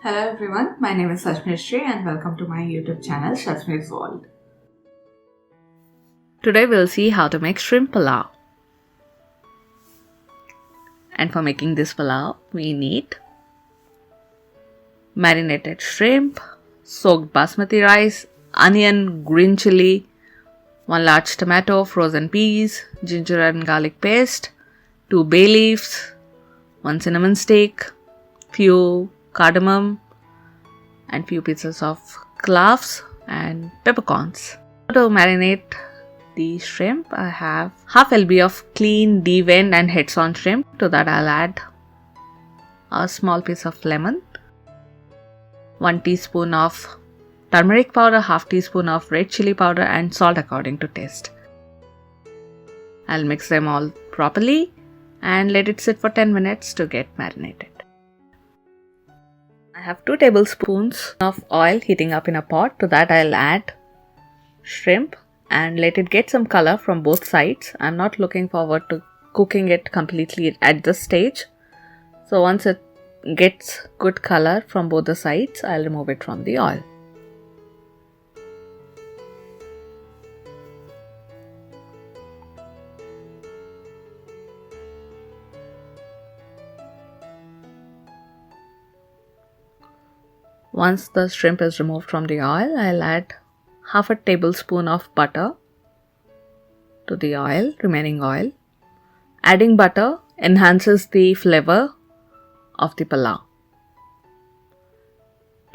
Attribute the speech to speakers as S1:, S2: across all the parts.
S1: Hello everyone, my name is Shasmisree and welcome to my YouTube channel Shasmi's World. Today we'll see how to make shrimp pulao. And for making this pulao, we need marinated shrimp, soaked basmati rice, onion, green chili, 1 large tomato, frozen peas, ginger and garlic paste, 2 bay leaves, 1 cinnamon stick, few cardamom, and few pieces of cloves and peppercorns. To marinate the shrimp, I have half lb of clean, deveined and heads on shrimp. To that I'll add a small piece of lemon, 1 teaspoon of turmeric powder, half teaspoon of red chili powder and salt according to taste. I'll mix them all properly and let it sit for 10 minutes to get marinated. I have 2 tablespoons of oil heating up in a pot. To that I'll add shrimp and let it get some color from both sides. I'm not looking forward to cooking it completely at this stage. So once it gets good color from both the sides, I'll remove it from the oil. Once the shrimp is removed from the oil, I'll add half a tablespoon of butter to the remaining oil. Adding butter enhances the flavor of the pulao.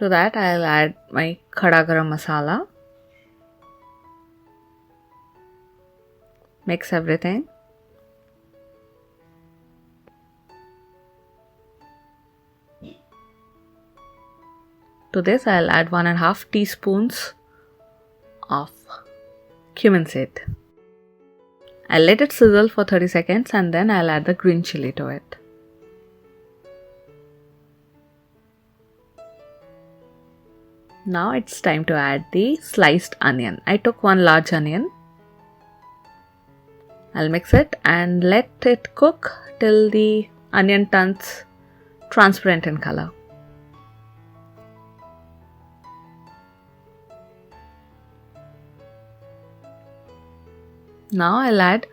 S1: To that, I'll add my Khada Garam Masala. Mix everything. To this, I'll add 1.5 teaspoons of cumin seed. I'll let it sizzle for 30 seconds and then I'll add the green chili to it. Now it's time to add the sliced onion. I took 1 large onion. I'll mix it and let it cook till the onion turns transparent in color. Now I'll add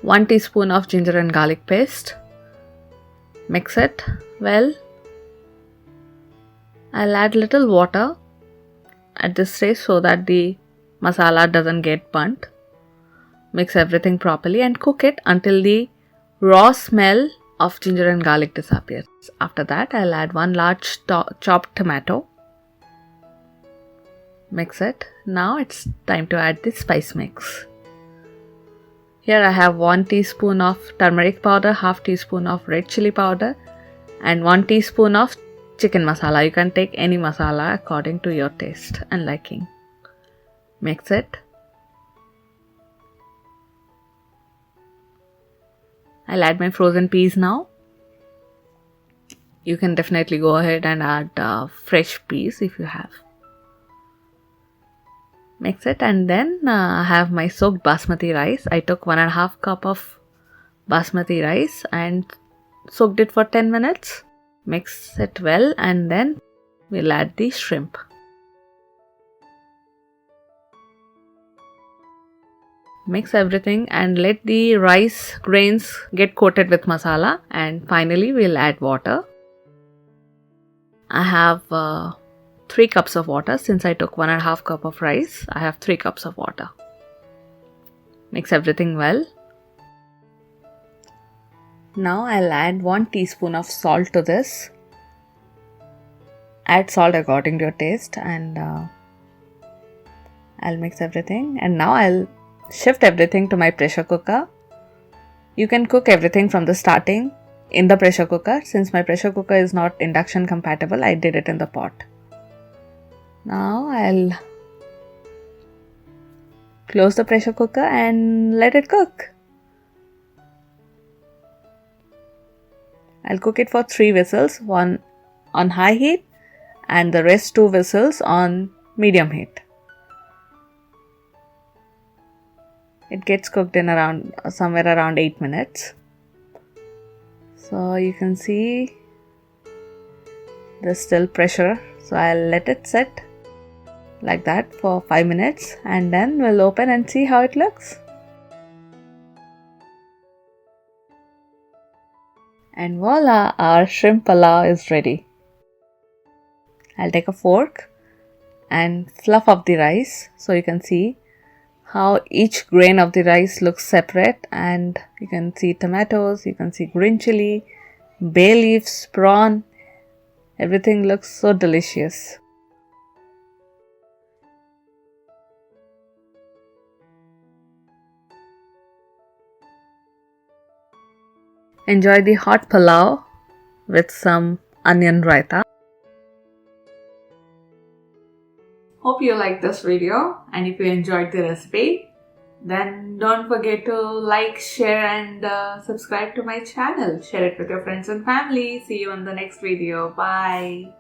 S1: 1 teaspoon of ginger and garlic paste. Mix it well. I'll add little water at this stage so that the masala doesn't get burnt. Mix everything properly and cook it until the raw smell of ginger and garlic disappears. After that, I'll add 1 large chopped tomato. Mix it. Now it's time to add the spice mix. Here I have 1 teaspoon of turmeric powder, half teaspoon of red chili powder and 1 teaspoon of chicken masala. You can take any masala according to your taste and liking. Mix it. I'll add my frozen peas now. You can definitely go ahead and add fresh peas if you have. Mix it and then I have my soaked basmati rice. I took 1.5 cup of basmati rice and soaked it for 10 minutes. Mix it well and then we'll add the shrimp. Mix everything and let the rice grains get coated with masala and finally we'll add water. I have 3 cups of water. Since I took 1.5 cup of rice, I have 3 cups of water. Mix everything well. Now I'll add 1 teaspoon of salt to this. Add salt according to your taste and I'll mix everything. And now I'll shift everything to my pressure cooker. You can cook everything from the starting in the pressure cooker. Since my pressure cooker is not induction compatible, I did it in the pot. Now I'll close the pressure cooker and let it cook. I'll cook it for 3 whistles, 1 on high heat and the rest 2 whistles on medium heat. It gets cooked in somewhere around 8 minutes. So you can see There's still pressure, so I'll let it sit like that for 5 minutes and then we'll open and see how it looks. And voila, our shrimp pulao is ready. I'll take a fork and fluff up the rice so you can see how each grain of the rice looks separate, and you can see tomatoes, you can see green chili, bay leaves, prawn. Everything looks so delicious. Enjoy the hot pulao with some onion raita. Hope you liked this video, and if you enjoyed the recipe, then don't forget to like, share and subscribe to my channel. Share it with your friends and family. See you in the next video. Bye.